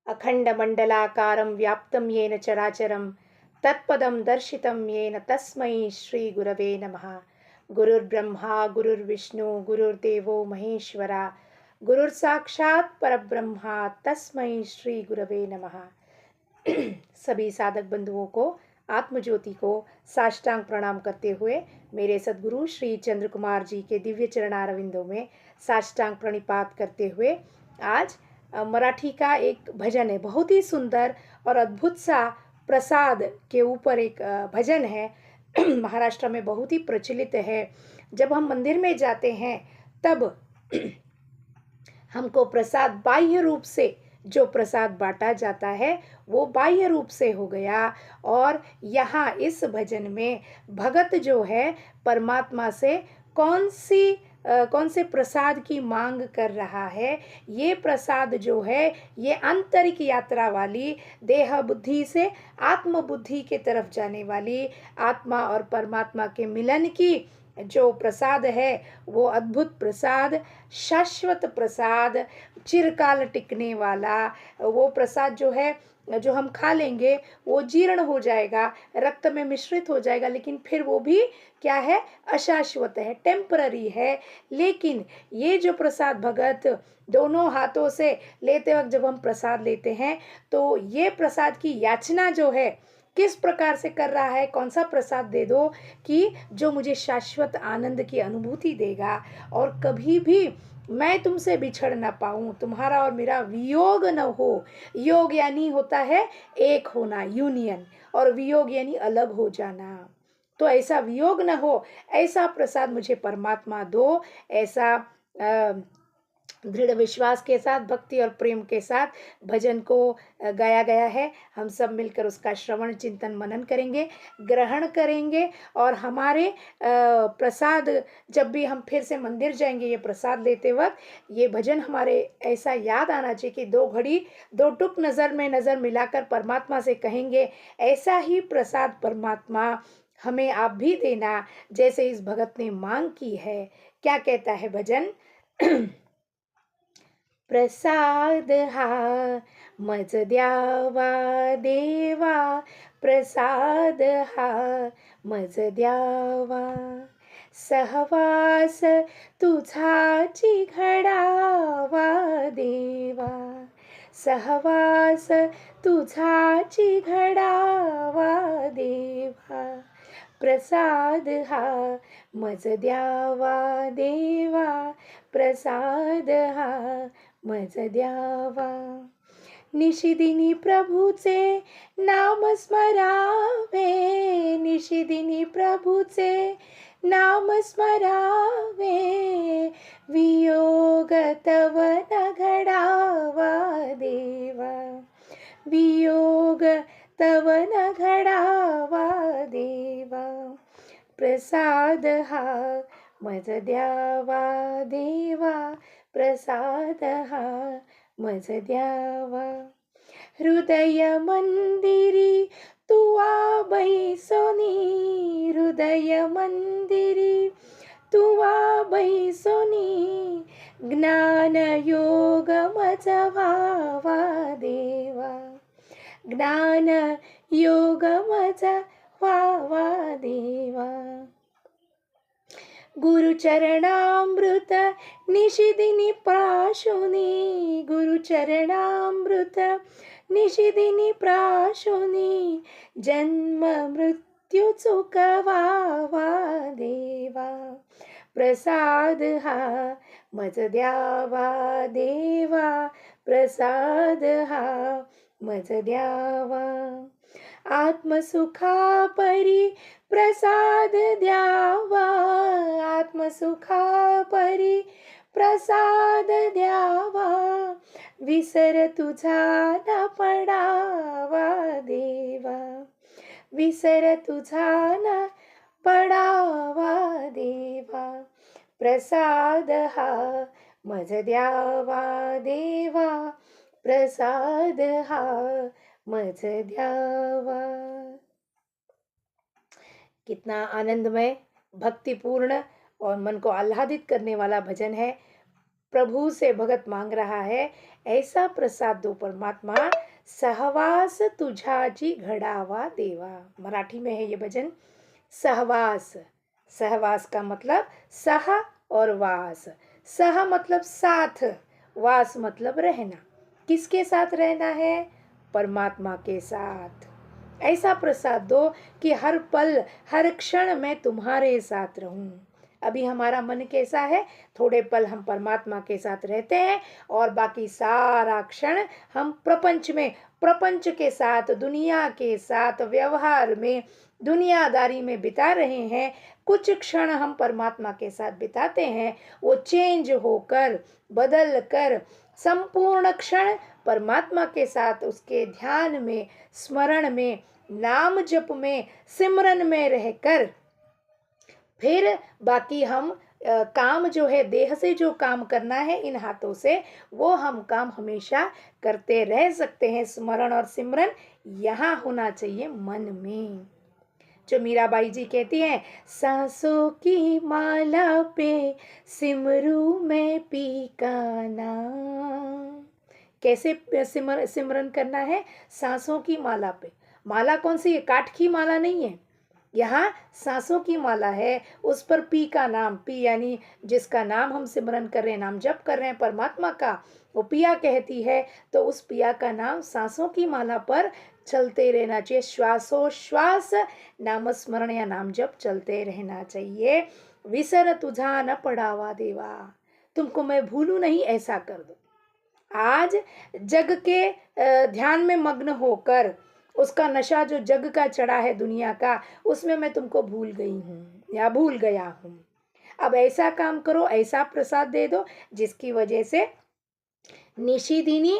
अखण्डमण्डलाकारं व्याप्तं येन चराचरं तत्पदं दर्शितं येन तस्मै श्रीगुरवे नमः। गुरुर्ब्रह्मा गुरुर्विष्णु गुरुर्देवो महेश्वरा गुरुर्साक्षात् परब्रह्मा तस्मै श्रीगुरवे नमः। सभी साधक बंधुओं को, आत्मज्योति को साष्टांग प्रणाम करते हुए मेरे सद्गुरु श्री चंद्र कुमार जी के दिव्य चरणारविंदों में साष्टांग प्रणिपात करते हुए आज मराठी का एक भजन है, बहुत ही सुंदर और अद्भुत सा प्रसाद के ऊपर एक भजन है। महाराष्ट्र में बहुत ही प्रचलित है। जब हम मंदिर में जाते हैं तब हमको प्रसाद बाह्य रूप से जो प्रसाद बांटा जाता है वो बाह्य रूप से हो गया, और यहाँ इस भजन में भगत जो है परमात्मा से कौन से प्रसाद की मांग कर रहा है। ये प्रसाद जो है ये आंतरिक यात्रा वाली, देह बुद्धि से आत्म बुद्धि के तरफ जाने वाली, आत्मा और परमात्मा के मिलन की जो प्रसाद है वो अद्भुत प्रसाद, शाश्वत प्रसाद, चिरकाल टिकने वाला वो प्रसाद जो है, जो हम खा लेंगे वो जीर्ण हो जाएगा, रक्त में मिश्रित हो जाएगा, लेकिन फिर वो भी क्या है, अशाश्वत है, टेम्पररी है। लेकिन ये जो प्रसाद भगत दोनों हाथों से लेते वक्त जब हम प्रसाद लेते हैं तो ये प्रसाद की याचना जो है किस प्रकार से कर रहा है, कौन सा प्रसाद दे दो कि जो मुझे शाश्वत आनंद की अनुभूति देगा और कभी भी मैं तुमसे बिछड़ ना पाऊं, तुम्हारा और मेरा वियोग न हो। योग यानी होता है एक होना, यूनियन, और वियोग यानी अलग हो जाना। तो ऐसा वियोग न हो, ऐसा प्रसाद मुझे परमात्मा दो। ऐसा दृढ़ विश्वास के साथ, भक्ति और प्रेम के साथ भजन को गाया गया है। हम सब मिलकर उसका श्रवण चिंतन मनन करेंगे, ग्रहण करेंगे, और हमारे प्रसाद जब भी हम फिर से मंदिर जाएंगे ये प्रसाद लेते वक्त ये भजन हमारे ऐसा याद आना चाहिए कि दो घड़ी दो टुक नज़र में नज़र मिलाकर परमात्मा से कहेंगे ऐसा ही प्रसाद परमात्मा हमें आप भी देना जैसे इस भगत ने मांग की है। क्या कहता है भजन? प्रसाद हा मज द्यावा देवा, प्रसाद हा मज द्यावा, सहवास तुझाची घडावा देवा, सहवास तुझाची घडावा देवा, प्रसाद हा मज द्यावा देवा, प्रसाद हा मज द्यावा। निशिदिनी प्रभूचे नाम स्मरावे, निशिदिनी प्रभूचे नाम स्मरावे, वियोग तव न घडावा देवा, वियोग तव न घडावा देवा, प्रसाद हा मज द्यावा देवा, प्रसाद हा मज द्यावा। हृदय मंदिरी तुवा बैसोनी, हृदय मंदिरी तुवा बैसोनी, ज्ञान योग मज व्हावा देवा, ज्ञान योग मज व्हावा देवा। गुरुचरणामृत निशिदिनी प्राशुनी, गुरुचरणामृत निशिदिनी प्राशुनी, जन्म मृत्यू चुकवावा देवा, प्रसाद हा मज द्यावा देवा, प्रसाद हा मज द्यावा। आत्मसुखा परी प्रसाद द्यावा, आत्मसुखा परी प्रसाद द्यावा, विसर तुझा न पडावा देवा, विसर तुझा न पडावा देवा, प्रसाद हा मज द्यावा देवा, प्रसाद हा मज द्यावा। कितना आनंदमय, भक्तिपूर्ण और मन को आह्लादित करने वाला भजन है। प्रभु से भगत मांग रहा है, ऐसा प्रसाद दो परमात्मा। सहवास तुझाची घडावा देवा। मराठी में है ये भजन। सहवास, सहवास का मतलब सह और वास। सह मतलब साथ, वास मतलब रहना। किसके साथ रहना है? परमात्मा के साथ। ऐसा प्रसाद दो कि हर पल हर क्षण मैं तुम्हारे साथ रहूं। अभी हमारा मन कैसा है? थोड़े पल हम परमात्मा के साथ रहते हैं और बाकी सारा क्षण हम प्रपंच में, प्रपंच के साथ, दुनिया के साथ, व्यवहार में, दुनियादारी में बिता रहे हैं। कुछ क्षण हम परमात्मा के साथ बिताते हैं, वो चेंज होकर, बदल कर संपूर्ण क्षण परमात्मा के साथ, उसके ध्यान में, स्मरण में, नाम जप में, सिमरन में रहकर फिर बाकी हम काम जो है, देह से जो काम करना है इन हाथों से, वो हम काम हमेशा करते रह सकते हैं। स्मरण और सिमरन यहाँ होना चाहिए मन में। जो मीराबाई जी कहती हैं, सांसों की माला पे सिमरू में पी का नाम। कैसे सिमरन करना है? सांसों की माला पे। माला कौन सी है? काठ की माला नहीं है, यहाँ सांसों की माला है। उस पर पी का नाम, पी यानी जिसका नाम हम सिमरन कर रहे हैं, नाम जप कर रहे हैं परमात्मा का, वो पिया कहती है। तो उस पिया का नाम सांसों की माला पर चलते रहना चाहिए। श्वासोश्वास नाम स्मरण या नाम जप चलते रहना चाहिए। विसर तुझा न पड़ावा देवा, तुमको मैं भूलू नहीं, ऐसा कर दो। आज जग के ध्यान में मग्न होकर, उसका नशा जो जग का चढ़ा है दुनिया का, उसमें मैं तुमको भूल गई हूँ या भूल गया हूँ। अब ऐसा काम करो, ऐसा प्रसाद दे दो जिसकी वजह से निशिदिनी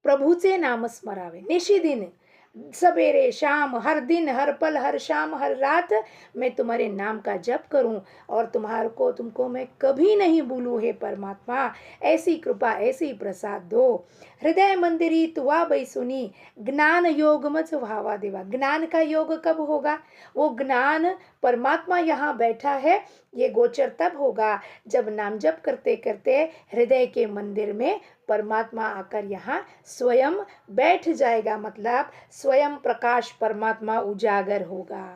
प्रभु से नाम स्मरावे। निशिदिन, सवेरे शाम, हर दिन, हर पल, हर शाम, हर रात मैं तुम्हारे नाम का जप करूं और तुमको मैं कभी नहीं भूलूं। हे परमात्मा, ऐसी कृपा, ऐसी प्रसाद दो। हृदय मंदिरी तुआ बैसुनी ज्ञान योग मच भावा देवा। ज्ञान का योग कब होगा? वो ज्ञान परमात्मा यहाँ बैठा है, ये गोचर तब होगा जब नाम जप करते करते हृदय के मंदिर में परमात्मा आकर यहाँ स्वयं बैठ जाएगा। मतलब स्वयं प्रकाश परमात्मा उजागर होगा।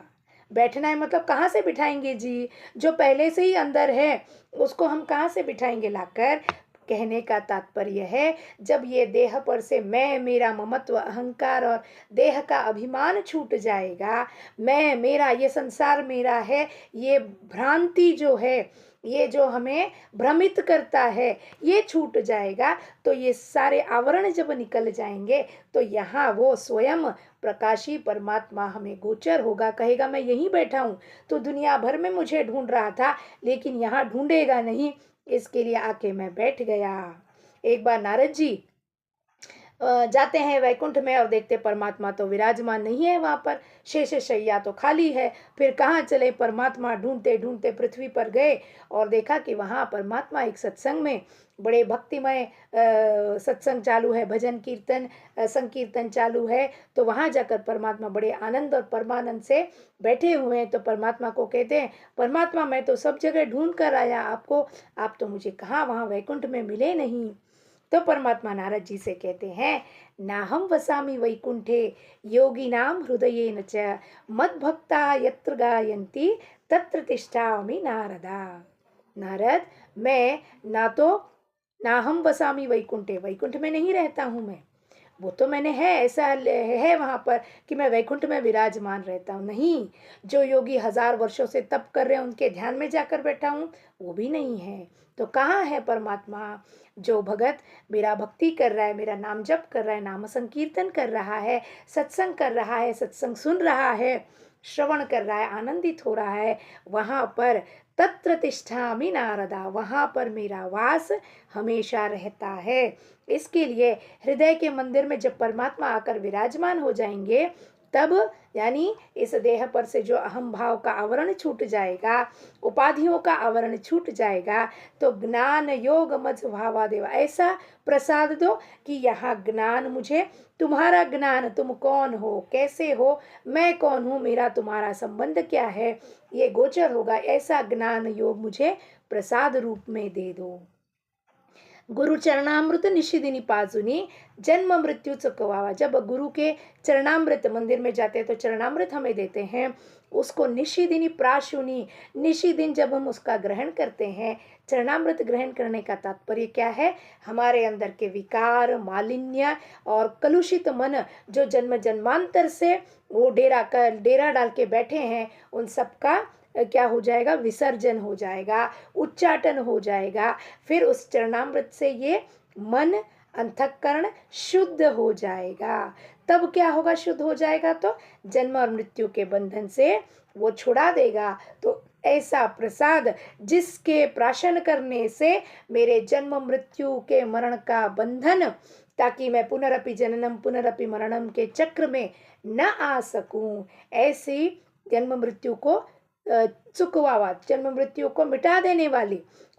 बैठना है मतलब कहाँ से बिठाएंगे जी? जो पहले से ही अंदर है उसको हम कहाँ से बिठाएंगे लाकर? कहने का तात्पर्य है, जब ये देह पर से मैं, मेरा, ममत्व, अहंकार और देह का अभिमान छूट जाएगा, मैं, मेरा, ये संसार मेरा है, ये भ्रांति जो है, ये जो हमें भ्रमित करता है, ये छूट जाएगा। तो ये सारे आवरण जब निकल जाएंगे तो यहाँ वो स्वयं प्रकाशी परमात्मा हमें गोचर होगा। कहेगा मैं यहीं बैठा हूँ, तो दुनिया भर में मुझे ढूंढ रहा था लेकिन यहाँ ढूंढेगा नहीं, इसके लिए आके मैं बैठ गया। एक बार नारद जी जाते हैं वैकुंठ में और देखते परमात्मा तो विराजमान नहीं है वहाँ पर, शेष शैया तो खाली है। फिर कहाँ चले परमात्मा? ढूंढते ढूंढते पृथ्वी पर गए और देखा कि वहाँ परमात्मा एक सत्संग में, बड़े भक्तिमय सत्संग चालू है, भजन कीर्तन संकीर्तन चालू है। तो वहाँ जाकर परमात्मा बड़े आनंद और परमानंद से बैठे हुए हैं। तो परमात्मा को कहते हैं, परमात्मा मैं तो सब जगह ढूंढ कर आया आपको, आप तो मुझे कहाँ वहाँ वैकुंठ में मिले नहीं। तो परमात्मा नारद जी से कहते हैं, नाहम वसामि वैकुंठे योगिनाम हृदयेन च मद्भक्ता यत्र गायन्ति तत्र तिष्ठामि नारदा। नारद, मैं ना तो नाहम वसामि वैकुंठे, वैकुंठ में नहीं रहता हूँ मैं, वो तो मैंने है, ऐसा है वहाँ पर कि मैं वैकुंठ में विराजमान रहता हूँ, नहीं। जो योगी 1000 वर्षों से तप कर रहे हैं उनके ध्यान में जाकर बैठा हूँ, वो भी नहीं है। तो कहाँ है परमात्मा? जो भगत मेरा भक्ति कर रहा है, मेरा नाम जप कर रहा है, नाम संकीर्तन कर रहा है, सत्संग कर रहा है, सत्संग सुन रहा है, श्रवण कर रहा है, आनंदित हो रहा है, वहाँ पर तत्र तिष्ठामि नारदा, वहाँ पर मेरा वास हमेशा रहता है। इसके लिए हृदय के मंदिर में जब परमात्मा आकर विराजमान हो जाएंगे, तब यानी इस देह पर से जो अहम भाव का आवरण छूट जाएगा, उपाधियों का आवरण छूट जाएगा, तो ज्ञान योग मज भावा देवा, ऐसा प्रसाद दो कि यहाँ ज्ञान मुझे, तुम्हारा ज्ञान, तुम कौन हो, कैसे हो, मैं कौन हूँ, मेरा तुम्हारा संबंध क्या है, ये गोचर होगा। ऐसा ज्ञान योग मुझे प्रसाद रूप में दे दो। गुरु चरणामृत निशिदिनी पाजुनी जन्म मृत्यु चुकवावा। जब गुरु के चरणामृत, मंदिर में जाते हैं तो चरणामृत हमें देते हैं, उसको निशिदिनी प्राशुनी, निशि दिन जब हम उसका ग्रहण करते हैं। चरणामृत ग्रहण करने का तात्पर्य क्या है? हमारे अंदर के विकार, मालिन्य और कलुषित मन जो जन्म जन्मांतर से वो डेरा डाल के बैठे हैं, उन सब का क्या हो जाएगा? विसर्जन हो जाएगा, उच्चाटन हो जाएगा। फिर उस चरणामृत से ये मन, अंतःकरण शुद्ध हो जाएगा। तब क्या होगा? शुद्ध हो जाएगा तो जन्म और मृत्यु के बंधन से वो छुड़ा देगा। तो ऐसा प्रसाद जिसके प्राशन करने से मेरे जन्म मृत्यु के मरण का बंधन, ताकि मैं पुनरपि जननम पुनरपि मरणम के चक्र में न आ सकूं, ऐसी जन्म मृत्यु को चुकवावा, जन्म मृत्यु को मिटा देने वाली,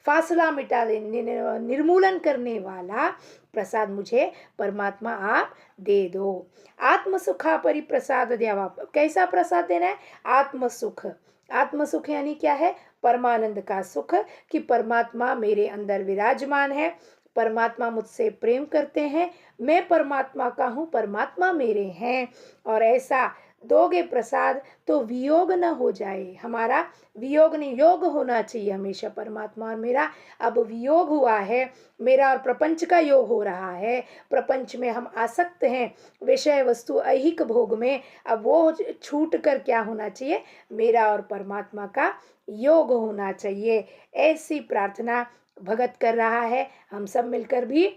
फासला मिटा देने, निर्मूलन करने वाला प्रसाद मुझे परमात्मा आप दे दो। आत्म सुखा परिप्रसाद द्यावा। कैसा प्रसाद देना है? आत्म सुख। आत्म सुख यानी क्या है? परमानंद का सुख, कि परमात्मा मेरे अंदर विराजमान है, परमात्मा मुझसे प्रेम करते हैं, मैं परमात्मा का हूँ, परमात्मा मेरे हैं। और ऐसा दोगे प्रसाद तो वियोग न हो जाए, हमारा वियोग नहीं, योग होना चाहिए हमेशा परमात्मा और मेरा। अब वियोग हुआ है, मेरा और प्रपंच का योग हो रहा है, प्रपंच में हम आसक्त हैं, विषय वस्तु ऐहिक भोग में। अब वो छूट कर क्या होना चाहिए? मेरा और परमात्मा का योग होना चाहिए। ऐसी प्रार्थना भगत कर रहा है। हम सब मिलकर भी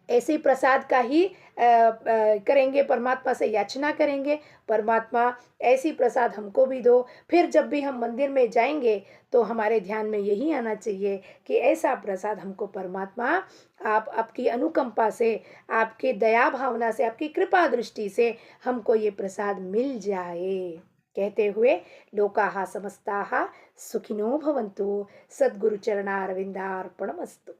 ऐसे प्रसाद का ही करेंगे, परमात्मा से याचना करेंगे, परमात्मा ऐसी प्रसाद हमको भी दो। फिर जब भी हम मंदिर में जाएंगे तो हमारे ध्यान में यही आना चाहिए कि ऐसा प्रसाद हमको परमात्मा आप आपकी अनुकंपा से, आपके दया भावना से, आपकी कृपा दृष्टि से हमको ये प्रसाद मिल जाए। कहते हुए लोकाः समस्ताः सुखिनो भवन्तु। सद्गुरु चरणारविंदार्पणमस्तु।